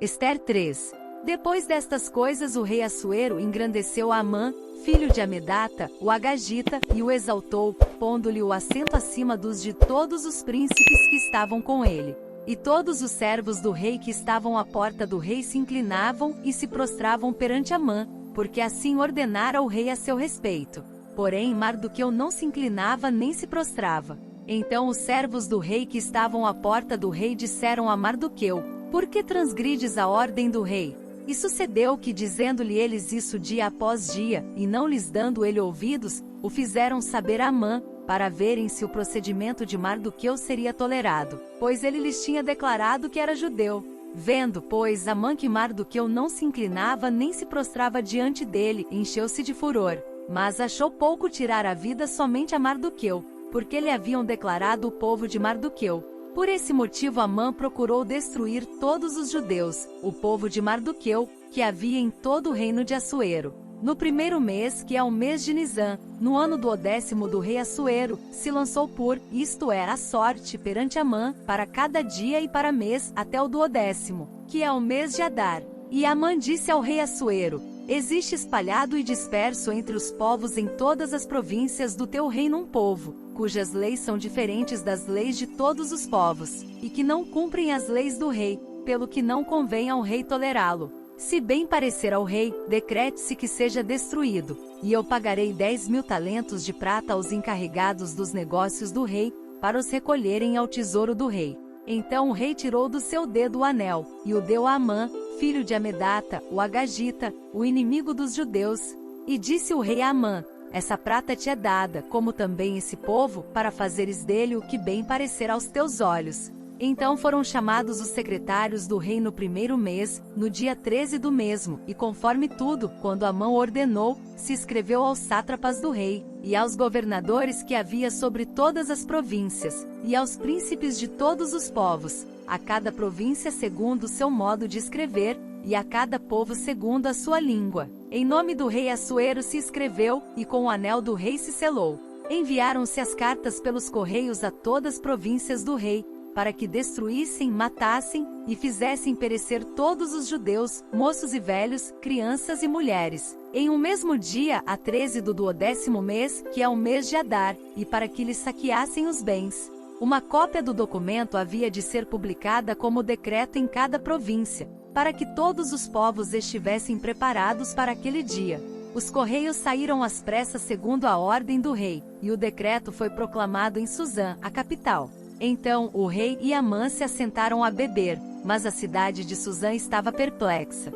Ester 3. Depois destas coisas o rei Assuero engrandeceu a Amã, filho de Amedata, o Agagita, e o exaltou, pondo-lhe o assento acima dos de todos os príncipes que estavam com ele. E todos os servos do rei que estavam à porta do rei se inclinavam e se prostravam perante Amã, porque assim ordenara o rei a seu respeito. Porém Mardoqueu não se inclinava nem se prostrava. Então os servos do rei que estavam à porta do rei disseram a Mardoqueu: Por que transgrides a ordem do rei? E sucedeu que, dizendo-lhe eles isso dia após dia, e não lhes dando ele ouvidos, o fizeram saber a Amã, para verem se o procedimento de Mardoqueu seria tolerado, pois ele lhes tinha declarado que era judeu. Vendo, pois, Amã que Mardoqueu não se inclinava nem se prostrava diante dele, encheu-se de furor. Mas achou pouco tirar a vida somente a Mardoqueu, porque lhe haviam declarado o povo de Mardoqueu. Por esse motivo Amã procurou destruir todos os judeus, o povo de Mardoqueu, que havia em todo o reino de Assuero. No primeiro mês, que é o mês de Nisã, no ano do 10º do rei Assuero, se lançou isto é, a sorte perante Amã, para cada dia e para mês, até o do 10º, que é o mês de Adar. E Amã disse ao rei Assuero: Existe espalhado e disperso entre os povos em todas as províncias do teu reino um povo, cujas leis são diferentes das leis de todos os povos, e que não cumprem as leis do rei, pelo que não convém ao rei tolerá-lo. Se bem parecer ao rei, decrete-se que seja destruído, e eu pagarei 10.000 talentos de prata aos encarregados dos negócios do rei, para os recolherem ao tesouro do rei. Então o rei tirou do seu dedo o anel, e o deu a Amã, filho de Amedata, o Agagita, o inimigo dos judeus. E disse o rei a Amã: Essa prata te é dada, como também esse povo, para fazeres dele o que bem parecer aos teus olhos. Então foram chamados os secretários do rei no primeiro mês, no dia 13 do mesmo, e conforme tudo, quando Amã ordenou, se escreveu aos sátrapas do rei, e aos governadores que havia sobre todas as províncias, e aos príncipes de todos os povos, a cada província segundo o seu modo de escrever, e a cada povo segundo a sua língua. Em nome do rei Assuero se escreveu, e com o anel do rei se selou. Enviaram-se as cartas pelos correios a todas as províncias do rei, para que destruíssem, matassem, e fizessem perecer todos os judeus, moços e velhos, crianças e mulheres, em um mesmo dia, a 13 do 10º mês, que é o mês de Adar, e para que lhes saqueassem os bens. Uma cópia do documento havia de ser publicada como decreto em cada província, para que todos os povos estivessem preparados para aquele dia. Os correios saíram às pressas segundo a ordem do rei, e o decreto foi proclamado em Suzã, a capital. Então o rei e Amã se assentaram a beber, mas a cidade de Suzã estava perplexa.